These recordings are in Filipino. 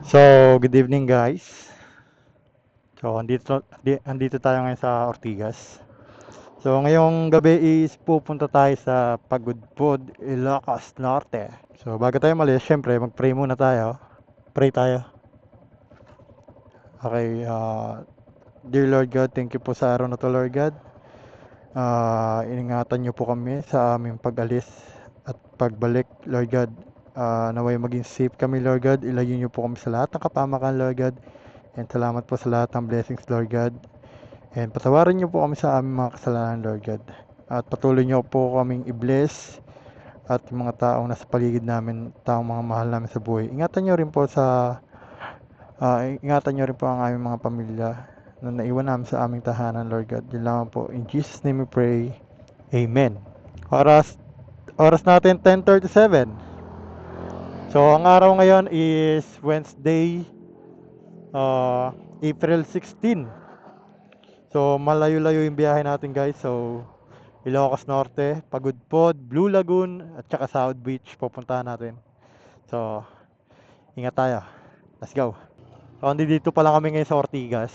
So, good evening guys. So, andito tayo ngayon sa Ortigas. So, ngayong gabi is pupunta tayo sa Pagudpud, Ilocos Norte. So, bago tayo malis, syempre mag-pray muna tayo. Pray tayo. Okay, Dear Lord God, thank you po sa araw na to, Lord God. Iningatan niyo po kami sa aming pag-alis at pagbalik, Lord God. Naway maging safe kami, Lord God. Ilayo niyo po kami sa lahat ng kapamakan, Lord God. And salamat po sa lahat ng blessings, Lord God. And patawarin niyo po kami sa aming mga kasalanan, Lord God. At patuloy niyo po kaming i-bless at yung mga taong nasa paligid namin, taong mga mahal namin sa buhay. Ingatan niyo rin po ang aming mga pamilya na naiwan namin sa aming tahanan, Lord God. Yun lang po. In Jesus' name we pray. Amen. Oras, oras natin 10:37. So, ang araw ngayon is Wednesday, April 16. So, malayo-layo yung biyahe natin guys. So, Ilocos Norte, Pagudpod, Blue Lagoon, at saka South Beach pupuntahan natin. So, ingat tayo. Let's go. So, dito pa lang kami ngayon sa Ortigas.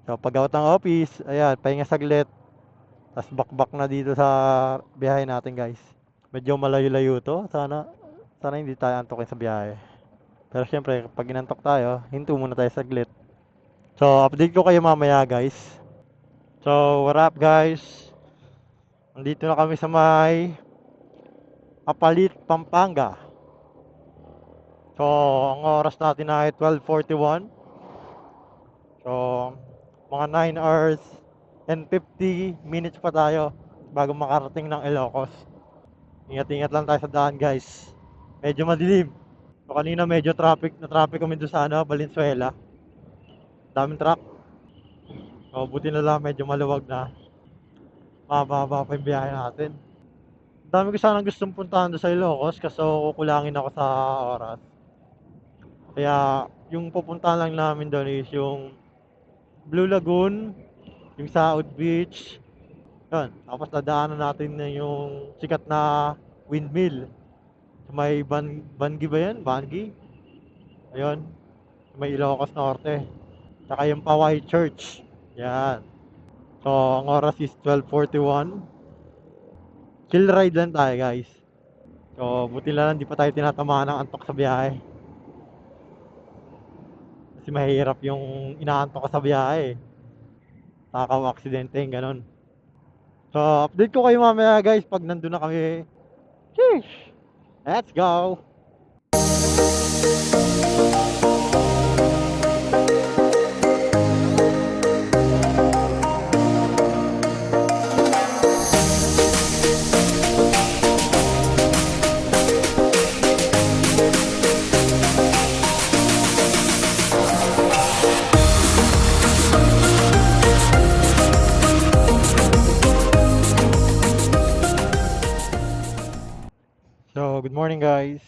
So, pag out ng office, ayan, pahinga saglit. Tapos bakbak na dito sa biyahe natin guys. Medyo malayo-layo to. Sana hindi tayo antokin sa biyahe. Pero syempre, pag inantok tayo, hinto muna tayo saglit. So, update ko kayo mamaya guys. So, what up guys? Nandito na kami sa may Apalit, Pampanga. So, ang oras natin ay 12:41. So, mga 9 hours and 50 minutes pa tayo bago makarating ng Ilocos. Ingat-ingat lang tayo sa daan, guys. Medyo madilim. So, kanina medyo traffic kami doon sa Valenzuela. Daming truck. So, buti na lang medyo maluwag na. Mababa pa yung biyahe natin. Dami ko sanang gustong puntahan doon sa Ilocos kaso kukulangin ako sa oras. Kaya, yung pupuntahan lang namin doon is yung Blue Lagoon, yung South Beach, yun. Tapos dadaanan natin na yung sikat na windmill. Sa may Bangi ba yan? Bangi? Ayun. Sa may Ilocos Norte. Tsaka yung Paway Church. Yan. So, ang oras is 12:41. Chill ride lang tayo guys. So, buti lang di pa tayo tinatamaan ng antok sa biyahe. Kasi mahirap yung inaantok ka sa biyahe. Takaw aksidente yung ganun. So, update ko kayo mamaya guys pag nandun na kami. Sheesh! Let's go! So, good morning guys.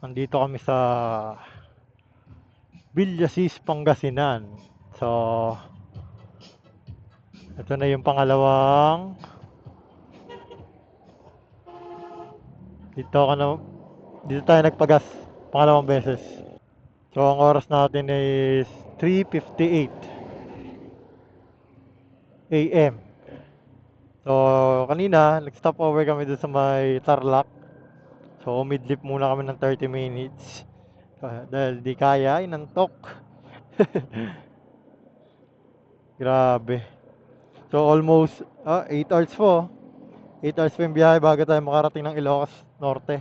Nandito kami sa Villasis, Pangasinan. So, ito na yung pangalawang dito ako na dito tayo nagpagas pangalawang beses. So, ang oras natin is 3:58 AM. So, kanina nag-stop over kami dun sa may Tarlac. So, midlip muna kami ng 30 minutes. Dahil di kaya, inantok. Grabe. So, almost 8 hours po. 8 hours pa yung biyahe bago tayo makarating ng Ilocos Norte.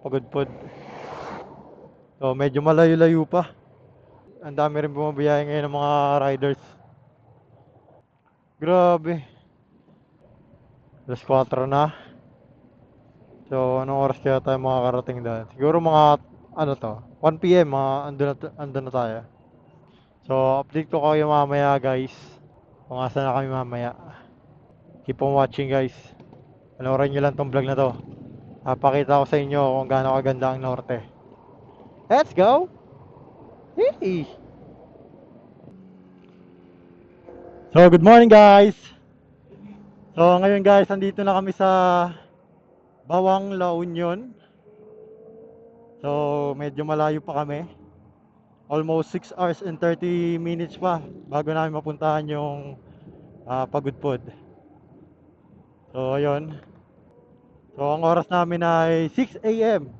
Pagudpud. So, medyo malayo-layo pa. Ang dami rin bumabiyahe ngayon ng mga riders. Grabe. Alas 4 na. So, anong oras kaya tayo makakarating doon? Siguro mga, 1 PM, andun na tayo. So, update ko kayo mamaya guys. Kung asa na kami mamaya. Keep on watching guys. Panoorin nyo lang tong vlog na to. Papakita ko sa inyo kung gaano kaganda ang norte. Let's go! Hey! So, good morning guys! So, ngayon guys, nandito na kami sa Bawang La Union. So, medyo malayo pa kami. Almost 6 hours and 30 minutes pa bago namin mapuntahan yung Pagudpod. So, ayun. So, ang oras namin ay 6 a.m.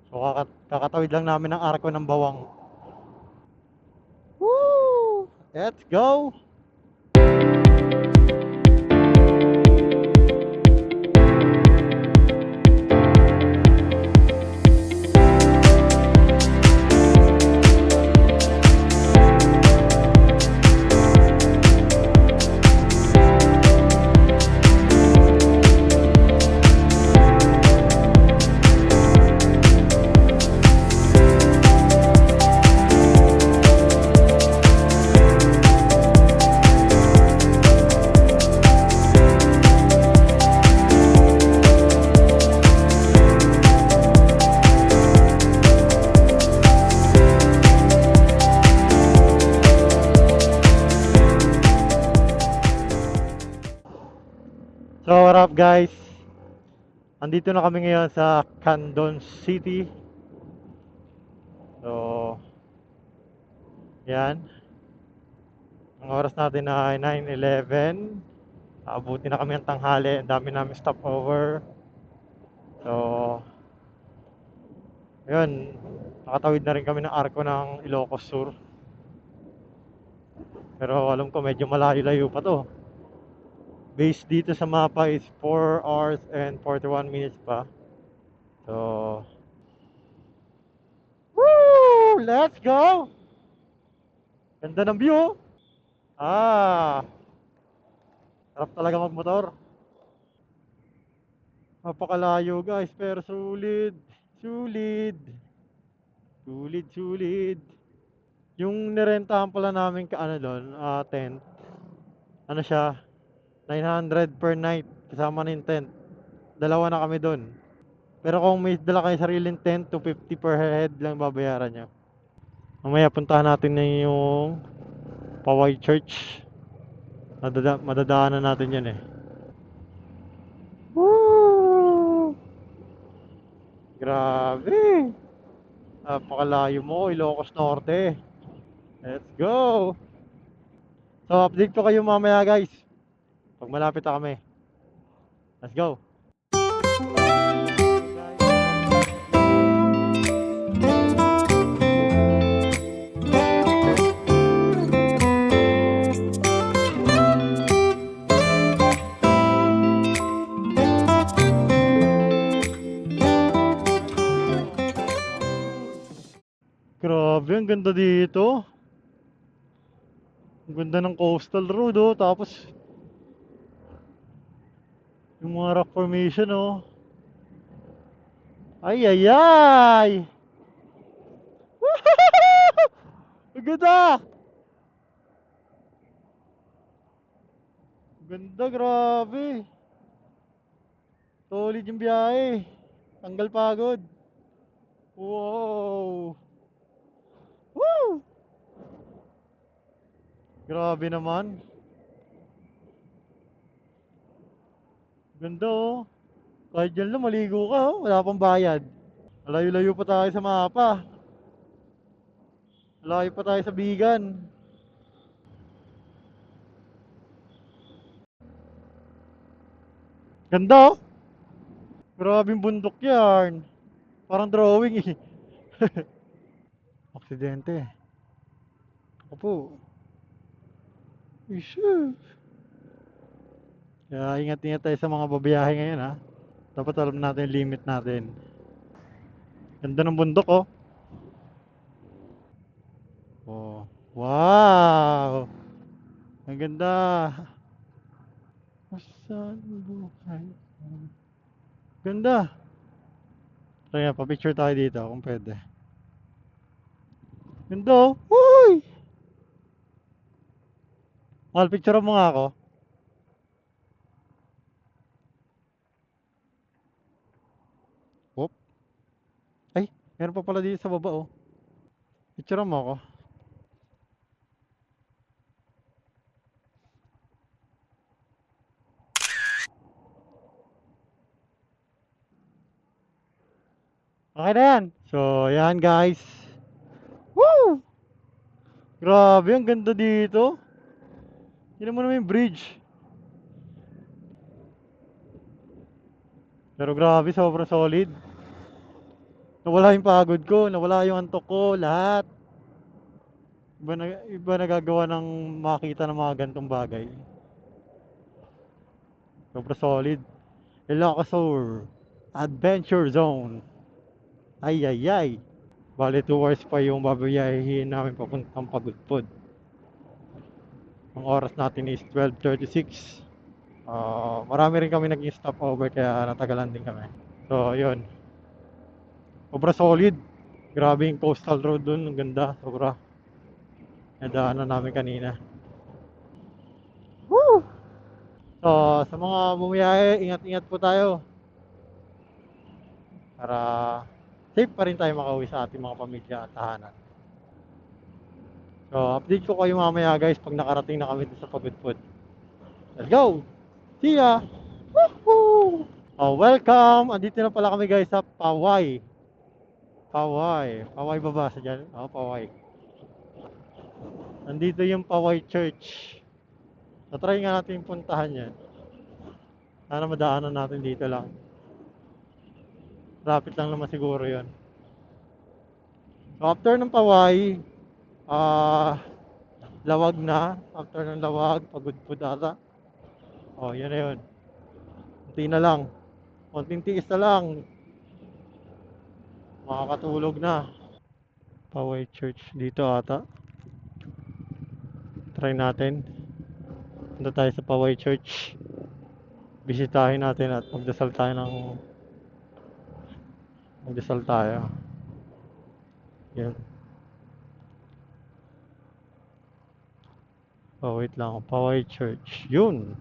So, kakatawid lang namin ng arko ng Bawang. Woo! Let's go! So, what up guys? Andito na kami ngayon sa Candon City. So, yan. Ang oras natin ay 9:11. Abuti na kami ang tanghali. Ang dami namin stopover. So, yun. Nakatawid na rin kami ng arko ng Ilocos Sur. Pero alam ko medyo malayo-layo pa to. Based dito sa mapa is 4 hours and 41 minutes pa. So, woo! Let's go! Ganda ng view. Sarap talaga magmotor. Napakalayo guys, pero sulit. Sulit. Sulit, sulit. Yung nirentahan pala namin ka ano doon, tent. Ano siya? 900 per night kasama ng tent. Dalawa na kami doon. Pero kung may dala kayo sariling tent, 250 per head lang babayaran nyo. Mamaya puntahan natin na yung Paway Church. Madadaanan natin yan eh. Woo! Grabe! Napakalayo mo, Ilocos Norte. Let's go! So, update ko kayo mamaya guys. Pag malapit na kami. Let's go! Grabe, ang ganda dito. Ang ganda ng coastal road oh. Tapos, yung mga rock formation oh. Ay, ay, ay! Ang ganda! Ang ganda, grabe. Solid yung biyahe. Tanggal pagod. Wow! Woo! Grabe naman. Ganda oh. Kahit dyan lang maligo ka oh. Wala pang bayad. Malayo-layo pa tayo sa mapa. Malayo pa tayo sa Bigan. Ganda oh. Grabing bundok yan. Parang drawing eh. Aksidente. Opo. Isu. Kaya ingat-ingat tayo sa mga babiyahe ngayon ha. Dapat alam natin yung limit natin. Ganda ng bundok oh. Oh. Wow! Ang ganda. Saan buhay? Ganda. So yan, pa-picture tayo dito kung pwede. Ganda oh. Uy! Mahal, picture mo nga ako. Whoop. Ay, meron pa pala dito sa baba oh. Picture mo ako. Okay na yan. So, yan guys. Woo! Grabe, ang ganda dito. Tignan mo naman yung bridge. Pero grabe, sobrang solid. Nawala yung pagod ko, nawala yung antok ko, lahat. Iba nagagawa ng makita ng mga gantong bagay. Sobrang solid. Ilocosur Adventure Zone. Ay, ay, ay. Bali 2 hours pa yung babayahin namin papuntang Pagudpod. Ang oras natin is 12:36. Marami rin kami naging stopover kaya natagalan din kami. So, yun. Sobra solid. Grabe yung coastal road dun. Ang ganda. Sobra. Nadaanan namin kanina. Woo! So, sa mga bumiyahe, ingat-ingat po tayo. Para safe pa rin tayo makauwi sa ating mga pamilya at tahanan. So, update ko kayo mamaya guys pag nakarating na kami sa Pagudpod. Let's go! See ya! Woohoo! Oh, welcome! Andito na pala kami guys sa Paway. Paway. Paway ba ba sa dyan? Oh, Paway. Nandito yung Paway Church. So, try nga natin puntahan yan. Sana madaanan natin dito lang. Rapid lang naman siguro yon. So, after ng Paway, ah, Lawag na. After ng Lawag, Pagudpod ata. Oh, yun na yun. Kunti na lang. Konting tiis na lang. Makakatulog na. Paway Church dito ata. Try natin. Punta tayo sa Paway Church. Bisitahin natin at magdasal tayo. Yan. Oh, wait lang. Paway Church. Yun.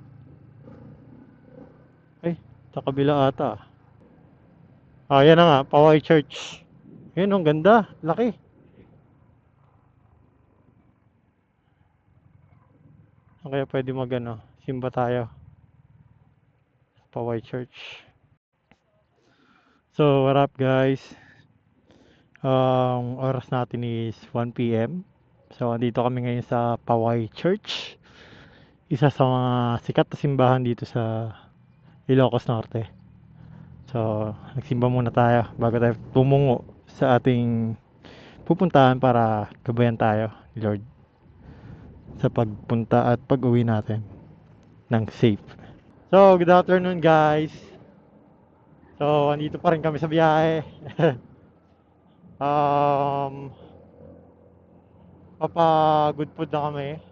Ay, sa kabila ata. Yan na nga. Paway Church. Yun, ang ganda. Laki. Kaya pwede simba tayo. Paway Church. So, what up guys? Oras natin is 1 p.m. So, andito kami ngayon sa Paway Church. Isa sa mga sikat na simbahan dito sa Ilocos Norte. So, nagsimba muna tayo bago tayo tumungo sa ating pupuntahan para gabayan tayo ni Lord sa pagpunta at pag-uwi natin ng safe. So, good afternoon guys. So, andito pa rin kami sa biyahe. Good food na kami.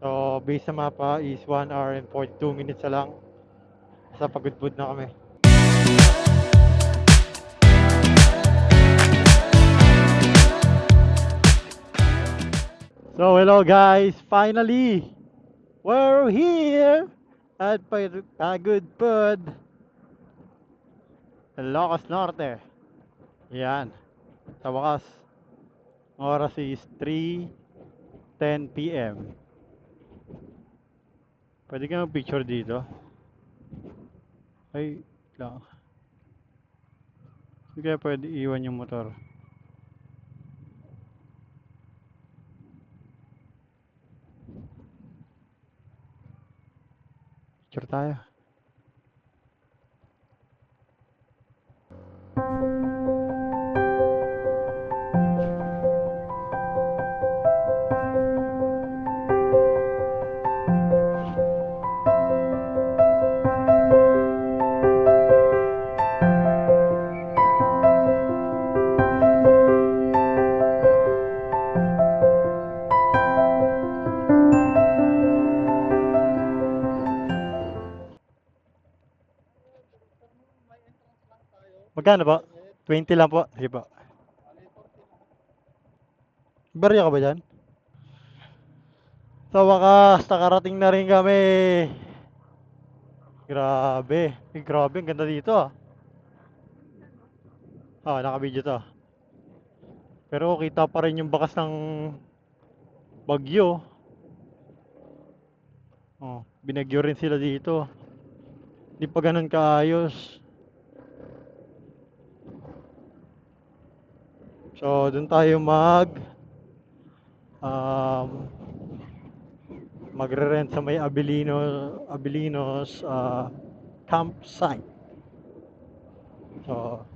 So, based sa mapa is 1 hour and 42 minutes na lang. Sa Pagudpod na kami. So, hello guys! Finally! We're here! At Pagudpod, Ilocos Norte. Yan. Sa wakas, oras is 3:10 p.m. Pwede ka mag-picture dito? Ay, lang. Hindi kaya pwede iwan yung motor. Picture tayo. Magkano po? 20 lang po. Sige po. Barya ka ba dyan? Sa wakas, nakarating na rin kami. Grabe. Grabe, ang ganda dito ah. Naka-video to. Pero kita pa rin yung bakas ng bagyo. Binagyo rin sila dito. Hindi pa ganun kaayos. So, doon tayo um, magre-rent sa may Abilinos campsite. So,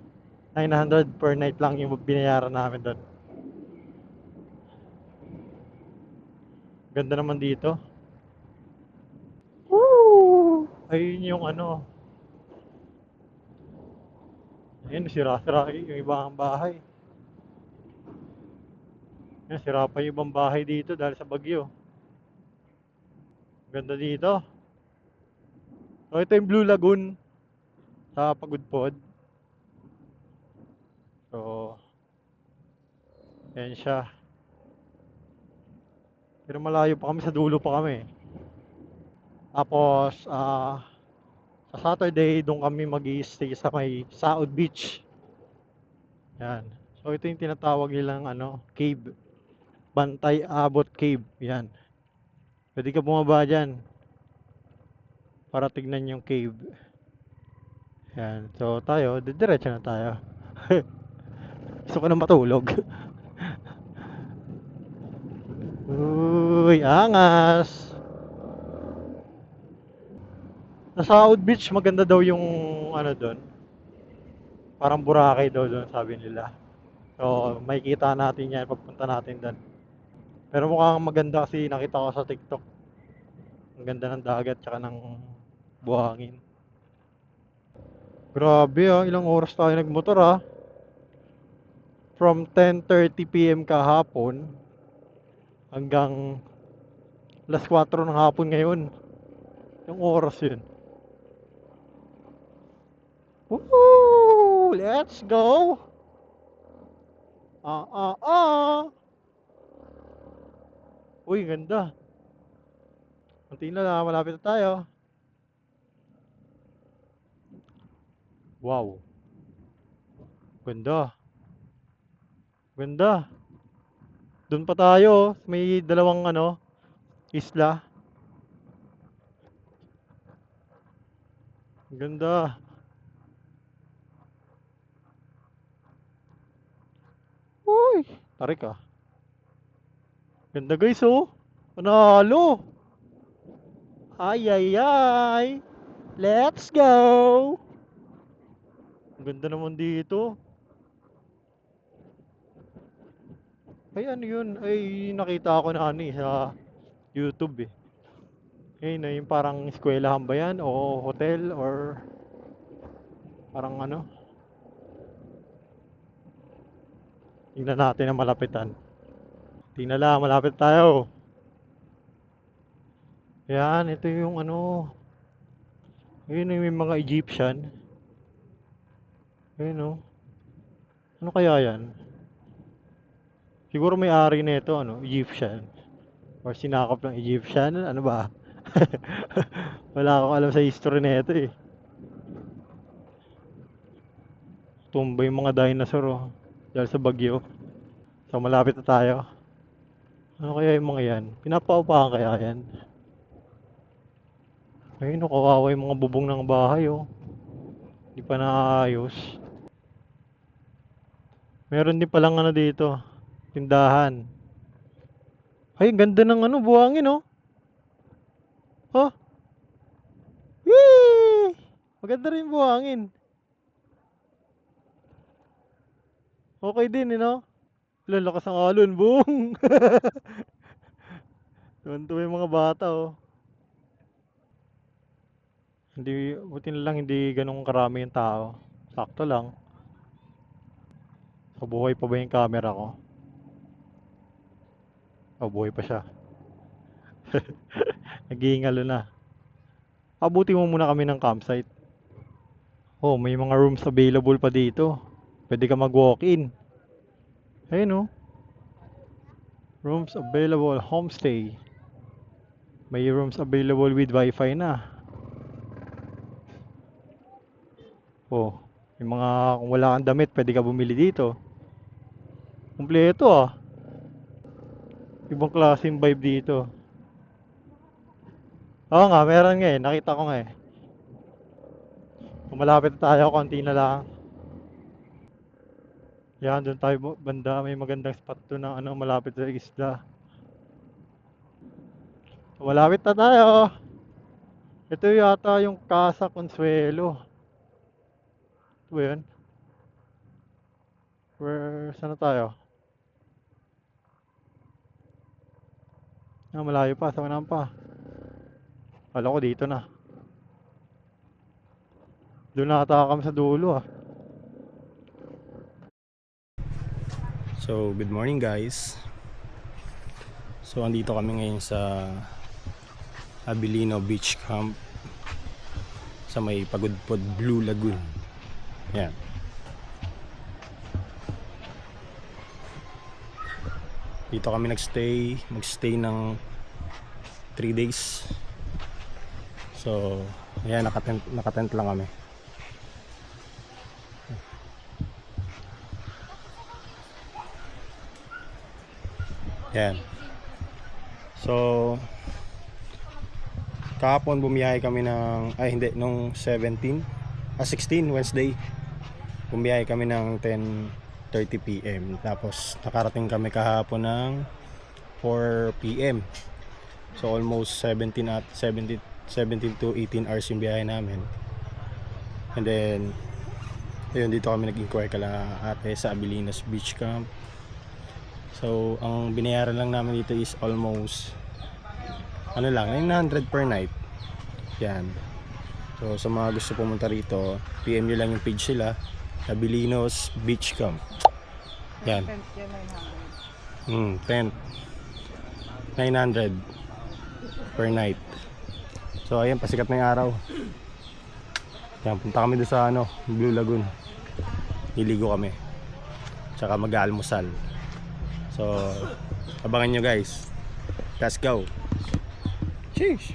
900 per night lang yung binayaran namin doon. Ganda naman dito. Woo! Ayun yung ano. Ayun, sira-sira yung ibang bahay. Ayun, sira pa yung ibang bahay dito dahil sa bagyo. Ganda dito. So, ito yung Blue Lagoon sa Pagudpod. So, ayan siya. Pero malayo pa kami, sa dulo pa kami. Tapos, sa Saturday, doon kami mag-i-stay sa may South Beach. Yan. So, ito yung tinatawag nilang cave. Bantay Abot Cave. Yan. Pwede ka bumaba dyan para tignan yung cave. Yan. So, tayo, diretso na tayo. Gusto ko na matulog. Uy, angas! Sa South Beach, maganda daw yung doon. Parang Boracay daw doon, sabi nila. So, makikita natin yan pagpunta natin doon. Pero mukhang maganda kasi nakita ko sa TikTok. Ang ganda ng dagat tsaka ng buhangin. Grabe ilang oras tayo nagmotor From 10:30 PM kahapon hanggang alas 4 ng hapon ngayon. Yung oras yun. Woo! Let's go! Ah, ah, ah! Uy, ganda. Kunti na lang, malapit na tayo. Wow. Ganda. Ganda. Doon pa tayo. May dalawang isla. Ganda. Uy, tarik Ganda guys Panalo. Ay ay ay. Let's go. Ang ganda naman dito. Ay ano yun? Ay nakita ko na sa YouTube Ayun na yung parang eskwelahan ba yan? O hotel or parang tingnan natin ang malapitan. Tingnan lang, malapit tayo. Yan, ito yung ayun yung mga Egyptian. Ayun Ano kaya yan? Siguro may-ari na ito, Egyptian. Or sinakop ng Egyptian, ano ba? Wala akong alam sa history na ito Tumba yung mga dinosaur dahil sa bagyo. So malapit na tayo. Ano kaya yung mga yan? Pinapaupahan kaya yan? Ayun kawawa yung mga bubong ng bahay Hindi pa naayos. Meron din palang dito. Tindahan. Ay, ganda ng buhangin Oh. Whee! Maganda rin buhangin. Okay din Lalakas ang alon, boom! Tuwan-tuwa yung mga bata Hindi, buti na lang hindi ganun karami yung tao. Sakto lang. Buhay pa ba yung camera ko? Buhay pa siya. Nag-iingalo na. Abuti mo muna kami ng campsite. May mga rooms available pa dito. Pwede ka mag-walk-in. Ayun Rooms available, homestay. May rooms available with wifi na. Yung mga kung wala kang damit, pwede ka bumili dito. Kumpleto Ibang klaseng vibe dito. Oo nga, meron nga nakita ko nga Kung malapit tayo, konti na lang. Yan, doon tayo banda. May magandang spot doon ng ano, malapit sa isla. Malapit na tayo. Ito yata yung Casa Consuelo. Ito ba yun? Saan na tayo? Ah, malayo pa. Saan naman pa? Kala ko dito na. Doon na ata kami sa dulo ah. So, good morning guys. So, andito kami ngayon sa Abilino Beach Camp sa may Pagudpod Blue Lagoon. Yan. Dito kami magstay ng 3 days. So, ayan, nakatent lang kami. Yan. So, kahapon bumiyahe kami nung 16 Wednesday. Bumiyahe kami ng 10:30 PM. Tapos nakarating kami kahapon ng 4 PM. So almost 17 to 18 hours yung biyahe namin. And then ayun, dito kami nag-inquire kala ate sa Abilinos Beach Camp. So ang binayaran lang namin dito is almost 900 per night. Yan. So sa mga gusto pumunta rito, PM nyo lang yung page sila, Abilinos Beach Camp. Yan. Tent 900 per night. So ayan, pasikat na yung araw. Yan, punta kami doon sa Blue Lagoon. Niligo kami. Tsaka mag-aalmusal. So abangan nyo guys. Let's go. Cheers.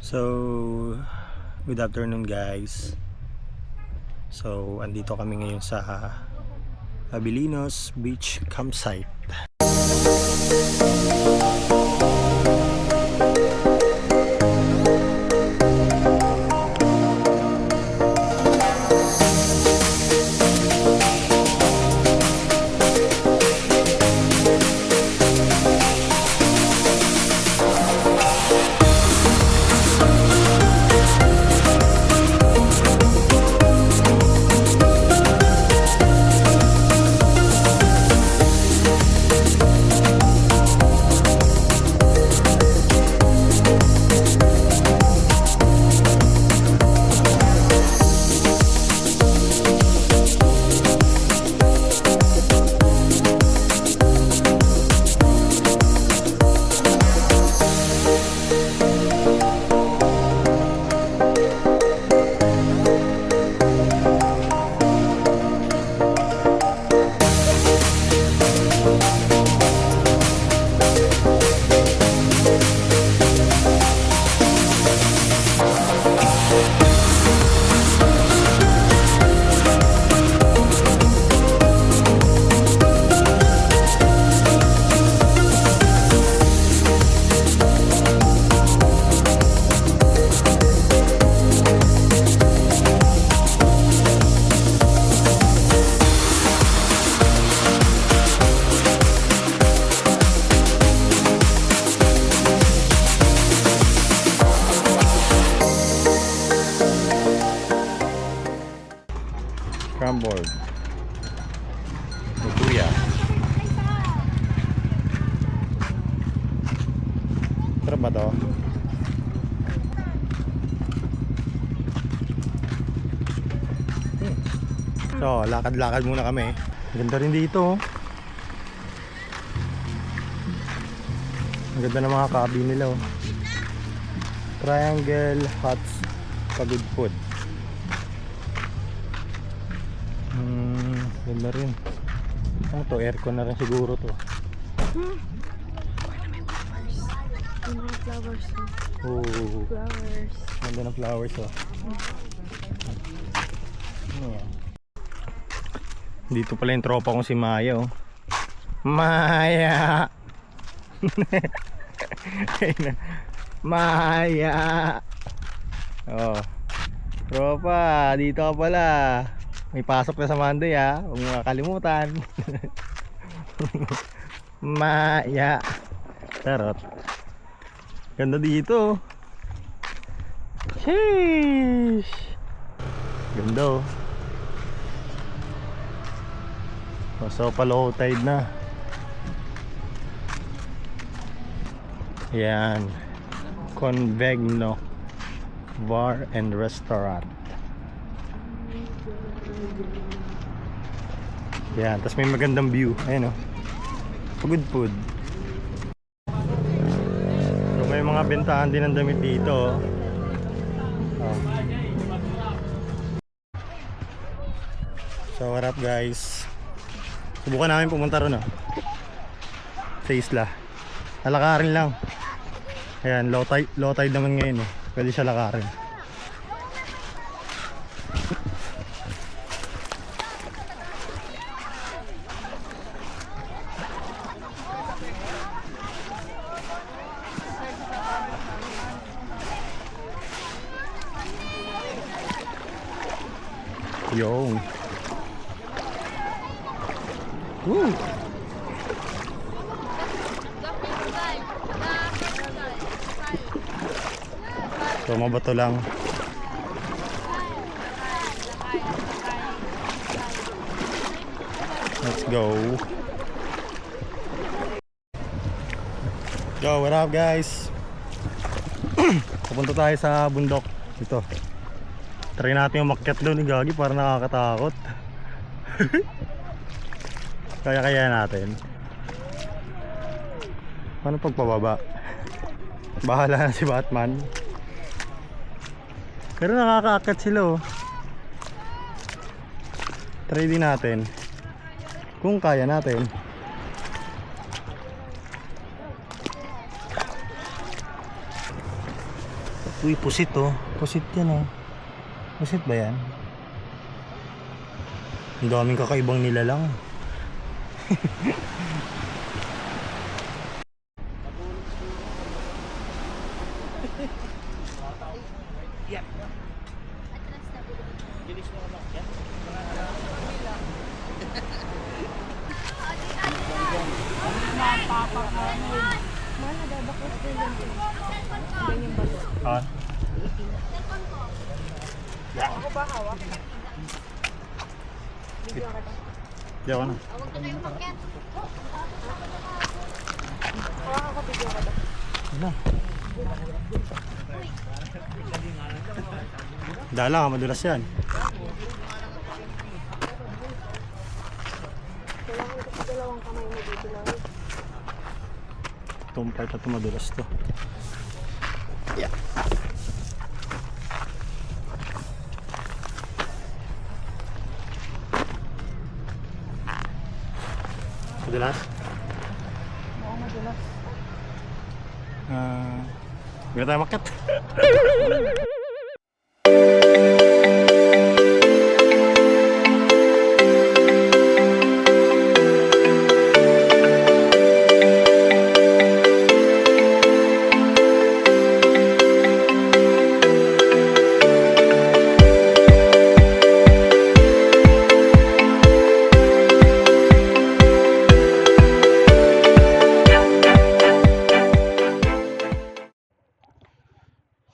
So, good afternoon guys. So, andito kami ngayon sa Abilinos Beach Campsite. Scrambled. Kuya. Sarap ba to? So, lakad-lakad muna kami. Ganda rin dito. Ang ganda ng mga cabin nila. Triangle Huts Pagod Food. Ganda rin. Ano to? Aircon na rin siguro to. Flowers. Oh, Flowers. ganda ng flowers oh. Ano yan? Dito pala yung tropa kong si Maya oh. Maya! Maya! Oh. Tropa, dito ka pala. May pasok na sa Monday ha. Huwag mo kakalimutan. Maya. Charot. Ganda dito. Sheesh. Ganda oh. So pa-low tide na. Yan. Convegno Bar and Restaurant. Yan, tapos may magandang view. Ayan o. Pagod food. So may mga bentahan din ng damit dito. Oh. So what up guys? Subukan namin pumunta ron sa isla. Lalakarin lang. Ayan, low tide naman ngayon eh. Pwede siya lakarin. Yo. Woo. So mabato lang. Let's go. Yo, what up guys? Pupunta tayo sa bundok dito. Try natin umakyat doon ni Gagi para nakakatakot. Kaya natin. Paano pagpababa? Bahala na si Batman. Pero nakakaakyat sila oh. Try din natin kung kaya natin. Uy, pusit oh. Pusit yan oh. Pusit ba yan? Ang daming kakaibang nilalang. Ah. Di ako na. Ano? Dala ka, madulas yan. Itong part na ito madulas to. Yeah. Madulas? Oo, madulas. Hindi na tayo makat.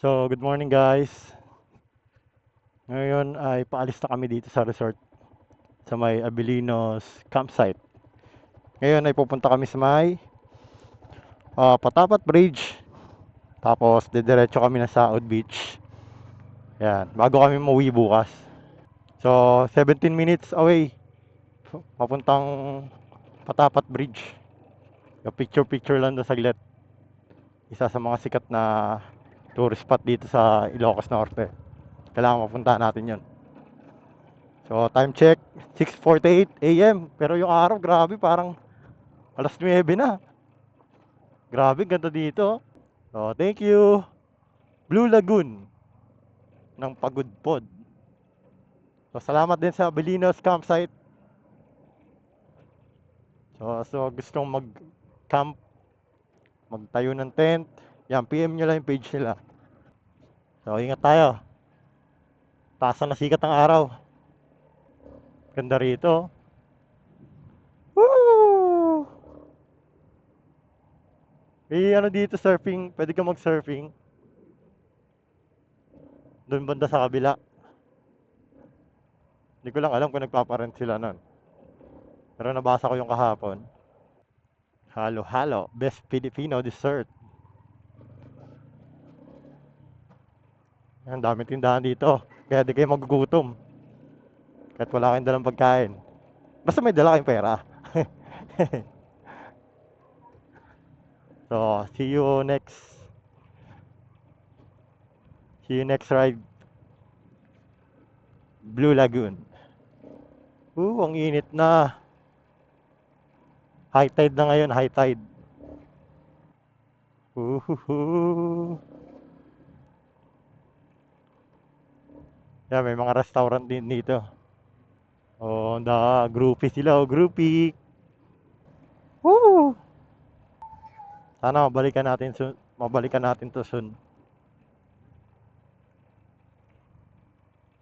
So, good morning guys. Ngayon ay paalis na kami dito sa resort sa may Abilinos campsite. Ngayon ay pupunta kami sa may Patapat Bridge. Tapos didiretso kami na Saud Beach. Yan, bago kami mauwi bukas. So, 17 minutes away. Papuntang Patapat Bridge. Yung picture lang doon saglit. Isa sa mga sikat na tourist spot dito sa Ilocos Norte. Kailangan mapuntahan natin yun. So, time check, 6:48 AM. Pero yung araw, grabe, parang alas 9 na. Grabe, ganda dito. So, thank you, Blue Lagoon ng Pagudpod. So, salamat din sa Belinos Campsite. So gustong mag-camp, magtayo ng tent, yan, PM nyo lang yung page nila. So, ingat tayo. Taas na sikat ng araw. Ganda rito. Woo! May ano dito, surfing. Pwede ka mag-surfing. Doon banda sa kabila. Hindi ko lang alam kung nagpaparent sila nun. Pero nabasa ko yung kahapon. Halo-halo. Best Filipino dessert. Ang dami tindahan dito. Kaya di kayo magugutom. Kahit wala kayong dalang pagkain. Basta may dala kayong pera. So, see you next ride. Blue Lagoon. Ang init na. High tide na ngayon, high tide. Yeah, may mga restaurant din dito. Oh, groupie sila, groupie. Woo! Sana mabalikan natin to soon.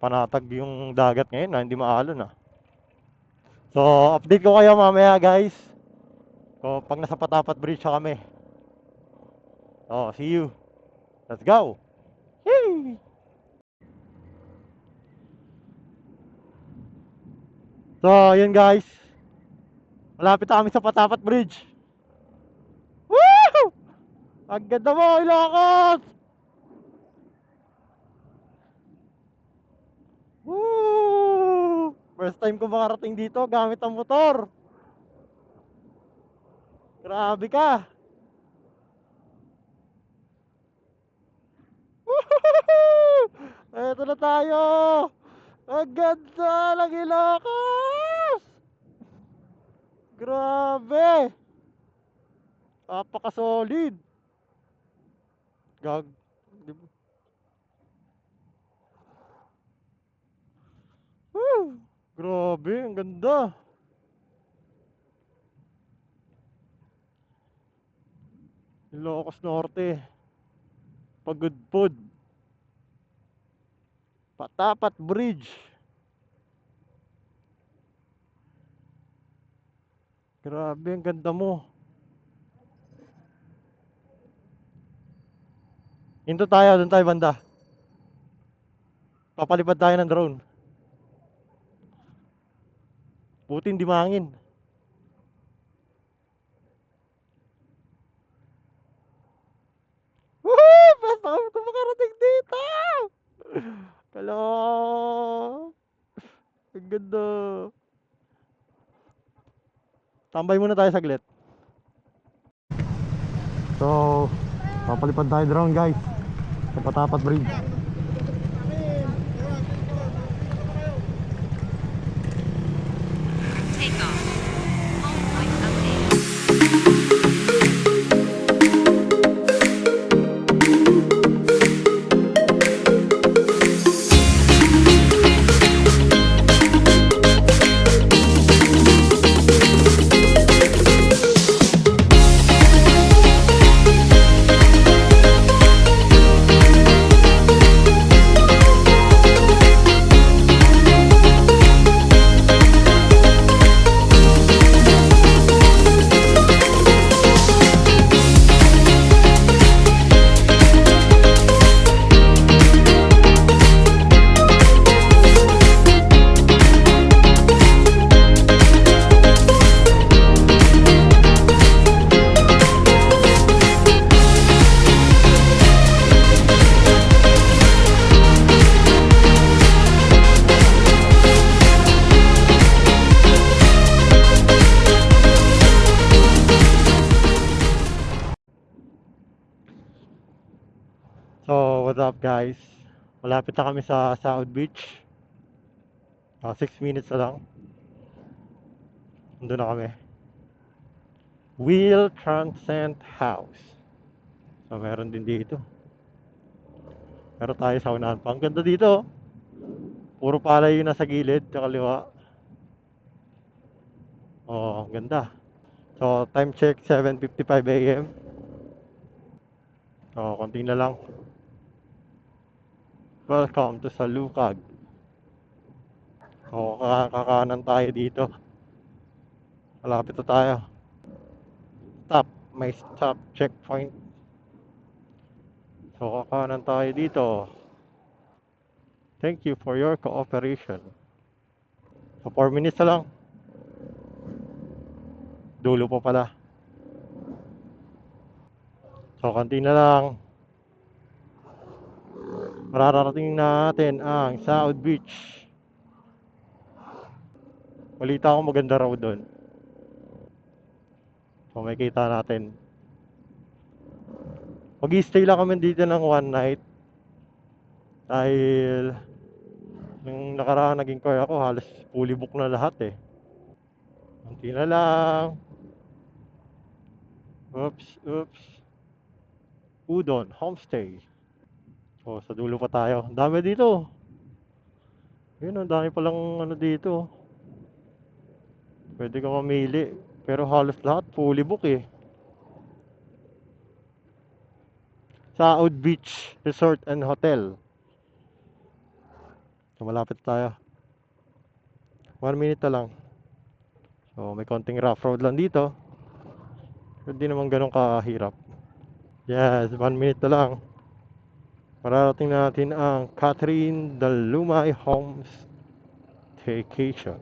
Panatag yung dagat ngayon na hindi maalon ah. So, update ko kayo mamaya guys. So, pag nasa Patapat Bridge na kami. Oh, see you. Let's go. Yay! So, yun guys. Malapit na kami sa Patapat Bridge. Woo! Ang ganda mo, Ilocos! Woo! First time ko makarating dito gamit ang motor. Grabe ka. Woohoo! Eto na tayo. Ang ganda ng Ilocos. Grabe. Napaka-solid. Gag... di Woo! Grabe, ang ganda. Ilocos Norte, Pagudpod, Patapat Bridge. Grabe, ang ganda mo. Hinto tayo, doon tayo banda. Papalipad tayo ng drone. Buti hindi mahangin. Woohoo! Basta kami ito makarating dito! Hello! Ang ganda. Tambay muna tayo saglit. So, papalipad tayo drone guys. Sa Patapat Bridge. Take off. Home point update. So, what's up guys? Malapit na kami sa South Beach. 6 minutes na lang. Nandun na kami. Wheel Transcend House. So, meron din dito. Pero tayo sa unahan pa. Ang ganda dito. Puro palay yung nasa gilid, sa kaliwa. Oh, ang ganda. So, time check 7:55 AM. So, konti na lang. Welcome to Salukag. So, kakanan tayo dito. Malapit na tayo. Stop. May stop checkpoint. So, kakanan tayo dito. Thank you for your cooperation. So, 4 minutes na lang. Dulo pa pala. So, konti na lang. Mararating natin ang South Beach. Balita ko maganda raw doon. So, may kita natin. Mag-i-stay lang kami dito ng one night. Dahil nung nakaraan naging kaya ako, halos fully book na lahat eh. Konti na lang. Oops. Udon, homestay. So, sa dulo pa tayo. Ang dami dito. Yun, ang dami palang ano dito. Pwede ka mamili. Pero halos lahat fully book eh. South Beach Resort and Hotel. So, malapit tayo. 1 minute na lang. So, may konting rough road lang dito. Hindi naman ganun kahirap. Yes, 1 minute na lang. Mararating natin ang Catherine Dalumay Homes Staycation.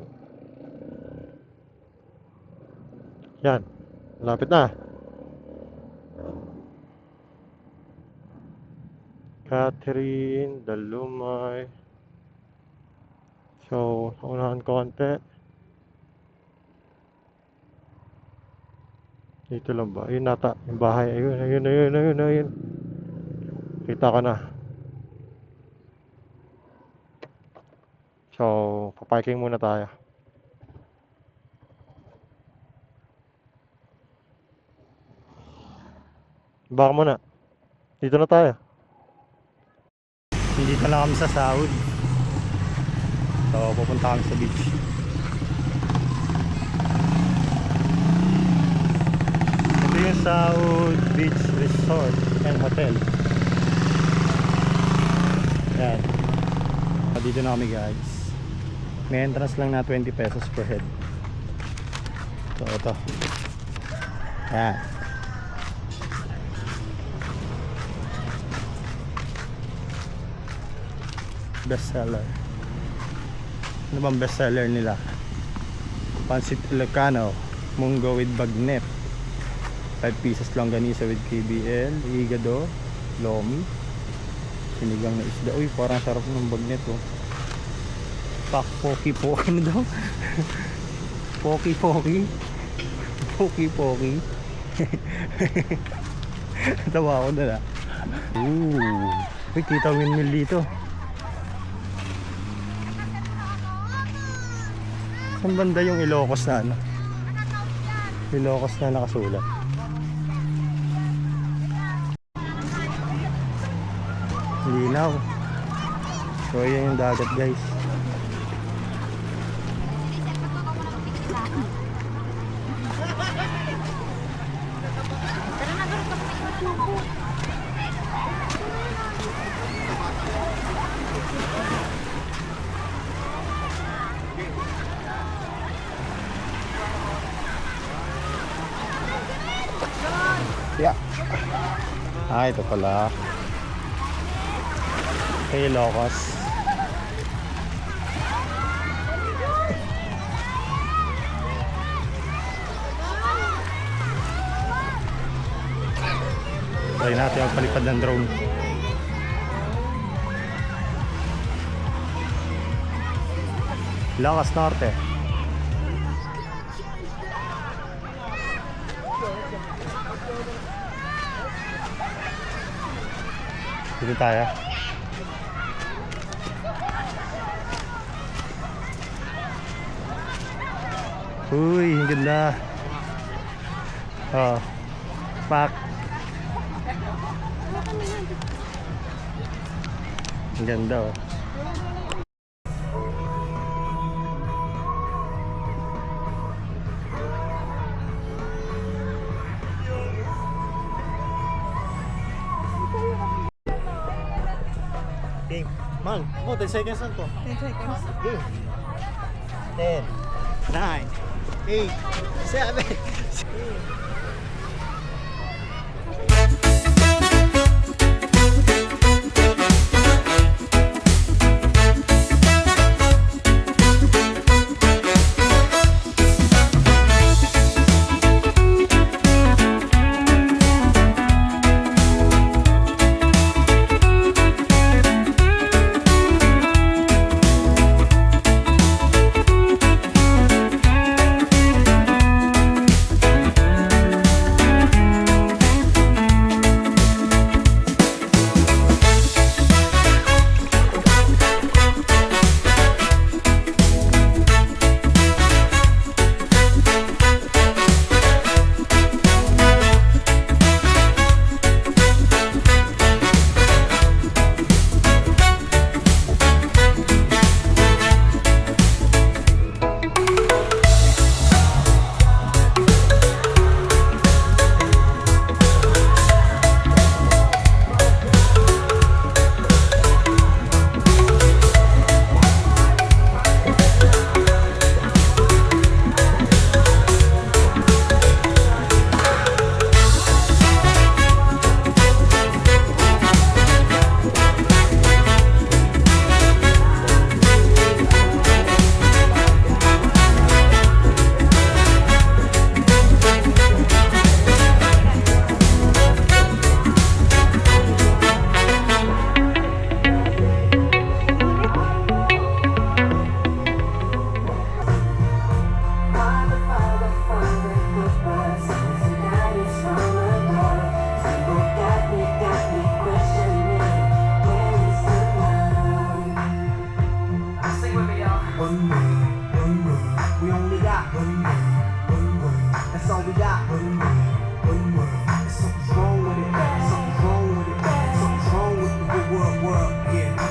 Yan, malapit na. Catherine Dalumay. So, unahan konti. Dito lang ba? Ayun nata, yung bahay. Ayun. Kita ko na. So, paparking muna tayo. Baka muna. Dito na tayo. Dito na kami sa Saud. So pupunta kami sa beach. Ito yung South Beach Resort and Hotel. Yan. Dito na kami guys. May entrance lang na 20 pesos per head. So ito. Yan. Best seller. Ano bang best seller nila? Pancit Ilocano, Munggo with bagnet, 5 pieces longganisa with KBL, higado, lomi, sinigang na isda. Uy, parang sarap ng bagnet oh. Poki ano daw? Poki Poki tawa ako na. Uy, kita windmill dito. Saan banda yung Ilocos na ano? Ilocos na nakasulat. Linaw. So yan yung dagat guys. Yeah. Ito pala. Kay Ilocos. Try natin ang palipad ng drone. Ilocos Norte. Dito tayo. Uy, ang ganda. Oh. Pak. Ang ganda oh. Game. Mang, 10 seconds lang to. 10 seconds. Game. 10, 9, 8, 7.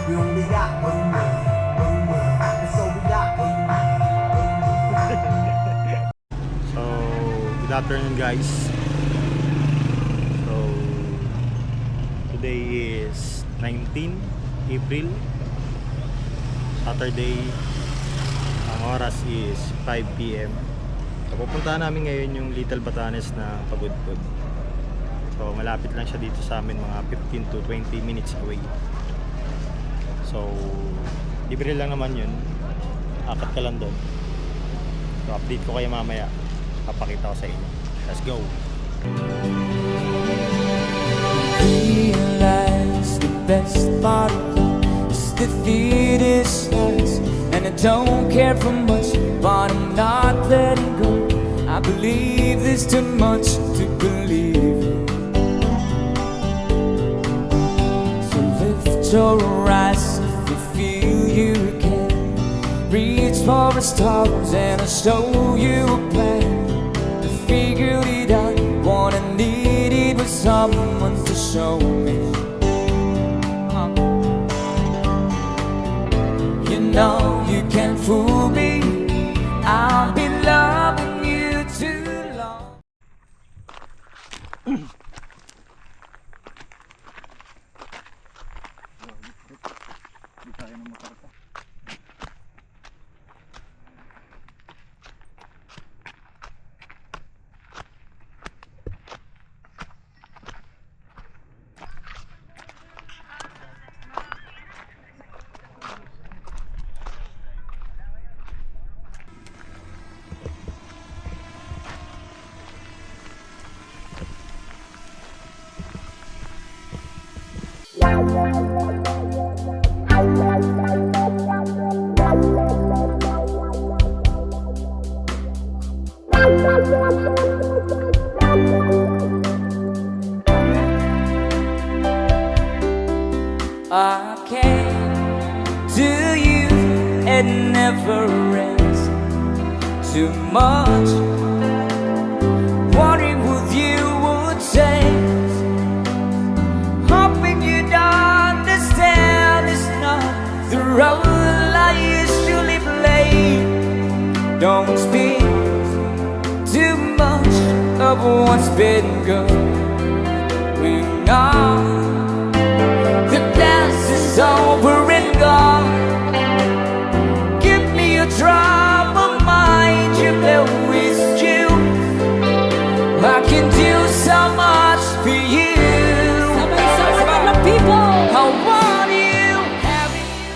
We only got one world, that's all afternoon guys. So today is 19 April, Saturday. Ang oras is 5 p.m. So pupuntahan namin ngayon yung Little Batanes na Pagudpud. So malapit lang siya dito sa amin, mga 15 to 20 minutes away. So libre lang naman yun, akat ka lang doon. So update ko kayo mamaya, papakita ko sa inyo. Let's go! Realize the best part of life is the theater starts, and I don't care for much, but I'm not letting go. I believe there's too much to believe in. So lift your eyes if you feel you can. Reach for the stars and I'll show you a plan. I figured it out, what I needed was someone to show me. You know you can't fool me, I've been loving you too long. I came to you and never ends too much. Wondering what you would say, hoping you'd understand it's not the role I usually play. Don't speak too much of what's been going on. The past is over and gone. Give me a drop of mind, you know it's you. I can do so much for you. I want you, having you.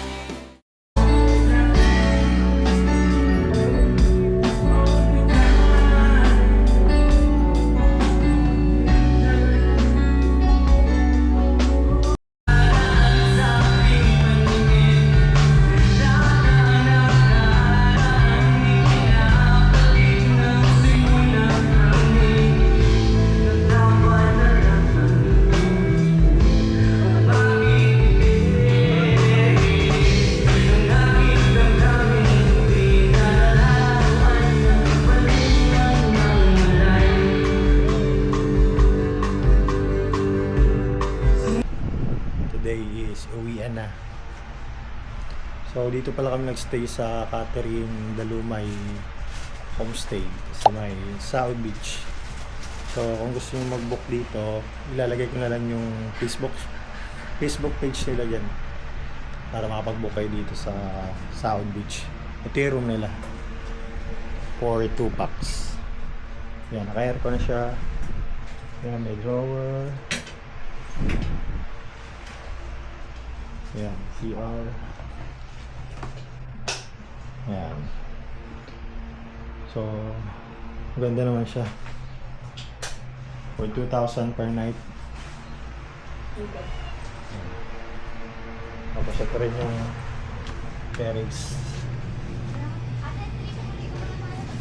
Today is uwian na. So dito pala kami nagstay sa Catherine Dalumay Homestay sa may South Beach. So kung gusto nyo mag-book dito, ilalagay ko na lang yung Facebook page nila dyan para makapag-book kayo dito sa South Beach. Ito yung room nila for 2 packs. Yan, naka-aircon na siya. Yan, may drawer. Yan, CR. Yan. So, ganda naman siya. For 2,000 per night. Yan. Tapos ito rin yung terrace.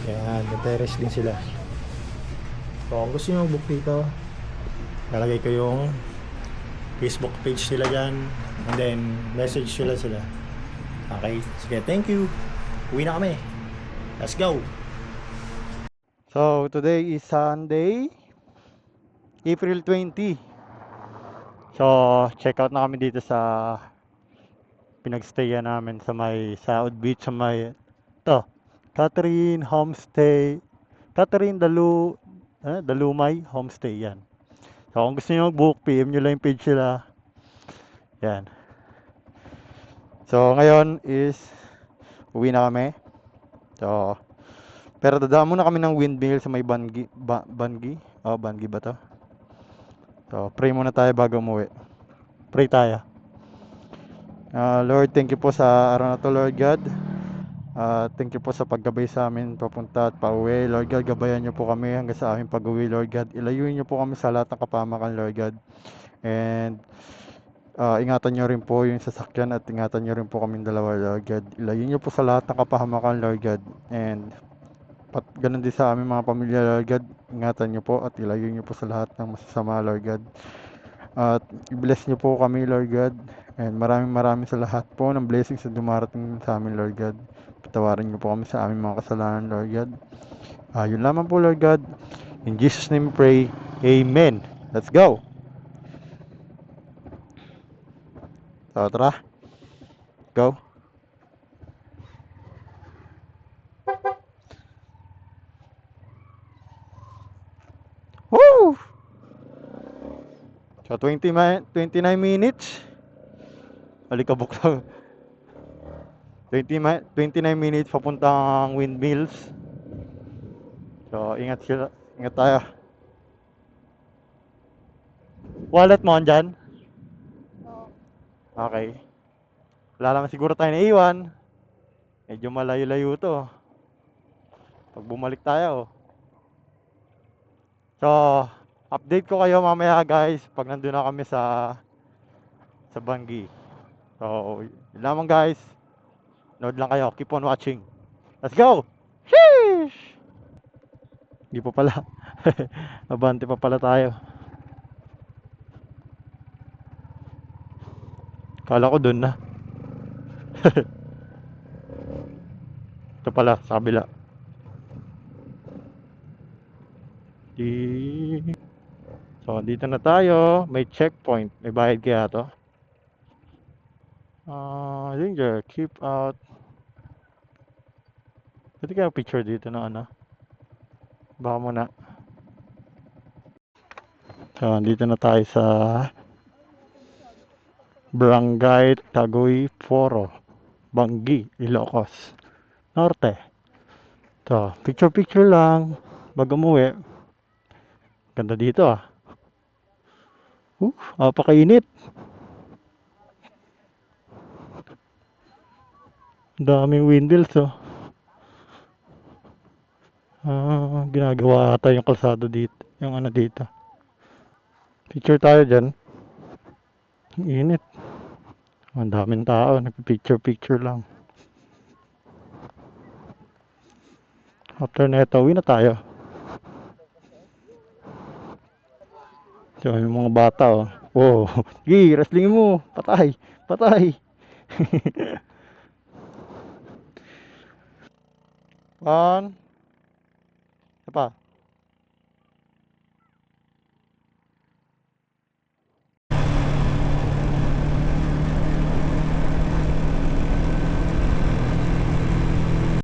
Yan, may terrace din sila. So, kung gusto nyo mag-book dito, lalagay ko yung Facebook page nila dyan. And then, message nila sila. Okay? Sige, thank you. Uwi na kami. Let's go! So, today is Sunday, April 20. So, check out na kami dito sa pinagstayan namin sa may South Beach, sa may Catherine Homestay, Catherine Dalumay Homestay yan. So kung gusto niyo mag-book, PM nyo lang yung page sila. Yan. So ngayon is uwi na kami. So pero dadaan muna kami ng windmill sa may Bangi. Bangi? Oh, Bangi ba to? So pray muna tayo bago umuwi. Pray tayo. Lord, thank you po sa araw na to, Lord God. Thank you po sa paggabay sa amin papunta at pauwi. Lord God, gabayan niyo po kami hanggang sa aming pag-uwi, Lord God. Ilayuin niyo po kami sa lahat ng kapamakan, Lord God. And ingatan niyo rin po yung sasakyan at ingatan niyo rin po kaming dalawa, Lord God. Ilayuin niyo po sa lahat ng kapahamakan, Lord God. And ganun din sa aming mga pamilya, Lord God. Ingatan niyo po at ilayuin niyo po sa lahat ng masasama, Lord God. At i-bless niyo po kami, Lord God. And maraming sa lahat po ng blessings na dumarating sa amin, Lord God. Patawarin niyo po kami sa aming mga kasalanan, Lord God. Yun lamang po, Lord God. In Jesus' name we pray. Amen. Let's go. So, tara. Go. Woo! So, 29 minutes. Alikabok lang. 29 minutes papuntang windmills. So, ingat tayo. Wallet mo andyan? Okay. Wala naman siguro tayo naiwan. Medyo malayo-layo to. Pag bumalik tayo. So, update ko kayo mamaya guys pag nandun na kami sa Bangi. So, yun lamang guys. Nood lang kayo. Keep on watching. Let's go! Sheesh! Hindi pa pala. Abante pa pala tayo. Kala ko dun na. Ito pala, sa kabila. So, dito na tayo. May checkpoint. May bayad kaya to? Danger. Keep out. Pwede kaya picture dito na ano? Baka muna. So, dito na tayo sa Barangay Taguy Foro, Bangi, Ilocos Norte. So, picture lang bago umuwi. Ganda dito ah. Napakainit. Daming windmills oh. Ginagawa ata yung kalsado dito. Yung ano dito. Picture tayo dyan. Ang init. Ang daming tao. Nagpipicture lang. After neto, uwi na tayo. So, yung mga bata oh. Oh, sige, wrestlingin mo. Patay. One. Isa pa.